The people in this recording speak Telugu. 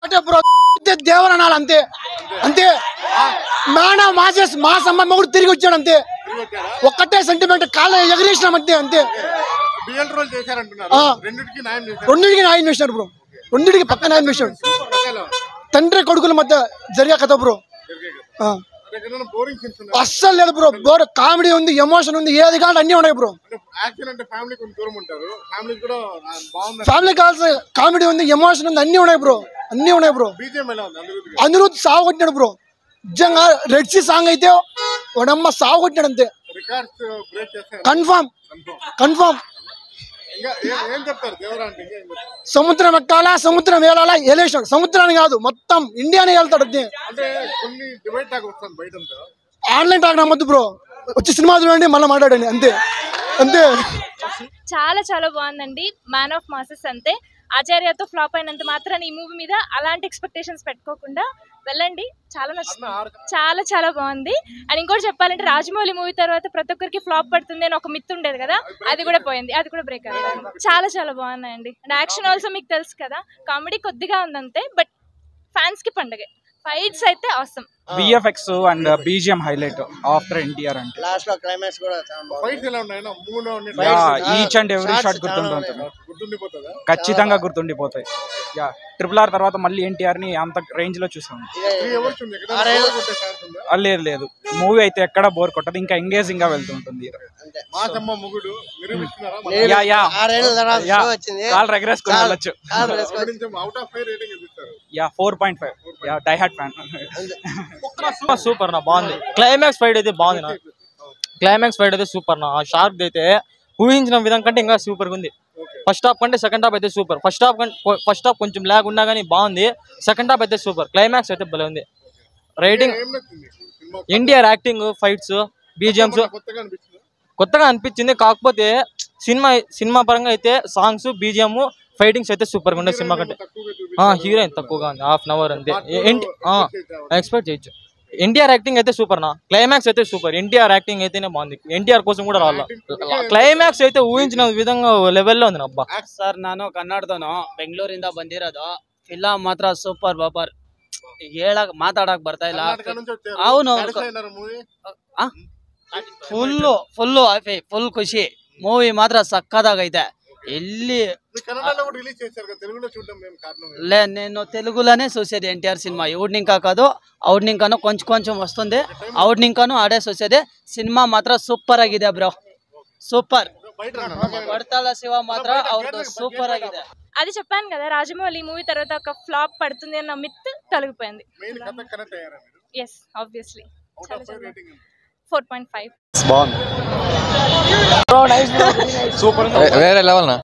ఒకటే బ్రో దేవర అనాలి అంతే అంతే మాన మాసెస్ మా సంబంధం కూడా తిరిగి వచ్చాడు అంతే ఒక్కటే సెంటిమెంట్ కాళ్ళ ఎగరేసినాం అంతే అంతే రెండింటికి న్యాయం చేసినాడు బ్రో రెండింటికి పక్క న్యాయం చేసినాడు తండ్రి కొడుకుల మధ్య జరిగే కథ బ్రో అస్సలు లేదు బ్రో బోర్ కామెడీ ఉంది ఎమోషన్ ఉంది ఏది కావాలి అన్ని ఉన్నాయి బ్రో ఫ్యామిలీ కావాల్సిన కామెడీ ఉంది ఎమోషన్ ఉంది అన్ని ఉన్నాయి బ్రో అన్ని ఉన్నాయి బ్రో అనిరుద్ధ్ సాగు కొట్టినాడు బ్రో నిజంగా రెడ్ సీ సాంగ్ అయితే వాడమ్మ సాగు కొట్టినాడు అంతే కన్ఫర్మ్ కన్ఫర్మ్ సముద్రం ఎక్కాలా సముద్రం వేలాలా వేలేసాడు సముద్రాన్ని కాదు మొత్తం ఇండియానే వెళ్తాడు ఆన్లైన్ టాక్ నమ్మద్దు బ్రో వచ్చి సినిమా చూడండి మళ్ళీ మాట్లాడండి అంతే అంతే చాలా చాలా బాగుందండి మ్యాన్ ఆఫ్ మాసెస్ అంతే ఆచార్యతో ఫ్లాప్ అయినంత మాత్రాన్ని ఈ మూవీ మీద అలాంటి ఎక్స్పెక్టేషన్స్ పెట్టుకోకుండా వెళ్ళండి చాలా నచ్చుతుంది చాలా చాలా బాగుంది అండ్ ఇంకోటి చెప్పాలంటే రాజమౌళి మూవీ తర్వాత ప్రతి ఒక్కరికి ఫ్లాప్ పడుతుంది అని ఒక మిత్ ఉండేది కదా అది కూడా పోయింది అది కూడా బ్రేక్ అయింది చాలా చాలా బాగున్నాయండి అండ్ యాక్షన్ ఆల్సో మీకు తెలుసు కదా కామెడీ కొద్దిగా ఉందంతే బట్ ఫ్యాన్స్ కి పండగే ఫైట్స్ అయితే అవసరం VFX and BGM highlight after NTR అంటే లాస్ట్ లో క్లైమాక్స్ కూడా ఈచ్ అండ్ ఎవ్రీ షాట్ గుర్తుండిపోతుంది ఖచ్చితంగా గుర్తుండిపోతాయి RRR తర్వాత మళ్ళీ ఎన్టీఆర్ ని అంత రేంజ్ లో చూసాం లేదు లేదు మూవీ అయితే ఎక్కడ బోర్ కొట్టదు ఇంకా ఎంగేజింగ్ గా వెళ్తుంటుంది కాల్ రెగ్రెస్కొని వెళ్ళొచ్చు 4.5 డై హార్డ్ ఫ్యాన్ సూపర్ నా బాగుంది క్లైమాక్స్ ఫైట్ అయితే బాగుంది నా క్లైమాక్స్ ఫైట్ అయితే సూపర్ నా షార్ప్ అయితే ఊహించిన విధం కంటే ఇంకా సూపర్ ఉంది ఫస్ట్ హాఫ్ కంటే సెకండ్ హాఫ్ అయితే సూపర్ ఫస్ట్ హాఫ్ కొంచెం ల్యాగ్ ఉన్నా కానీ బాగుంది సెకండ్ హాఫ్ అయితే సూపర్ క్లైమాక్స్ అయితే భలే ఉంది writing NTR acting fights BGMs కొత్తగా అనిపించింది కాకపోతే సినిమా పరంగా అయితే సాంగ్స్ బీజిఎం ఫైటింగ్స్ అయితే సూపర్ గా ఉన్నాయి సినిమా కంటే హీరోయిన్ తక్కువగా ఉంది హాఫ్ అన్ అవర్ అంతే ఎక్స్పెక్ట్ చేయొచ్చు ఎన్టీఆర్ యాక్టింగ్ అయితే సూపర్ నా క్లైమాక్స్ అయితే సూపర్ ఎన్టీఆర్ యాక్టింగ్ అయితేనే బాగుంది ఎన్టీఆర్ కోసం కూడా రావాలి ಕ್ಲೈಮ್ಯಾಕ್ಸ್ అయితే ಊಹಿಂಚಿನ ವಿಧಂಗ ಲೆವೆಲ್ ఉంది ಅಬ್ಬಾ ಸರ್ ನಾನು ಕನ್ನಡದವನು ಬೆಂಗಳೂರಿಂದ ಬಂದಿರೋದು ಫಿಲಂ ಮಾತ್ರ ಸೂಪರ್ ಬಾಪರ್ ಹೇಳಕ್ ಮಾತಾಡಕ್ ಬರ್ತಾ ಇಲ್ಲ ಅವನು ಫುಲ್ ಖುಷಿ ಮೂವಿ ಮಾತ್ರ ಸಕ್ಕದಾಗೈತೆ ఎల్లి నేను తెలుగులోనే చూసేది ఎన్టీఆర్ సినిమా అవుట్నింకా కాదు అవుట్నింకాను కొంచెం వస్తుంది అవుట్నింకాను ఆడే చూసేది సినిమా మాత్రం సూపర్ ಆಗಿದೆ ಬ್ರೋ సూపర్ పడతాల శివ మాత్రం ಅವ್ರದ್ದು సూపర్ ಆಗಿದೆ అది చెప్పాను కదా రాజమౌళి మూవీ తర్వాత ఒక ఫ్లాప్ పడుతుంది అన్న మిత్ తొలగిపోయింది yes obviously 4.5 బాగుంది సూపర్ వేరే లెవెల్ నా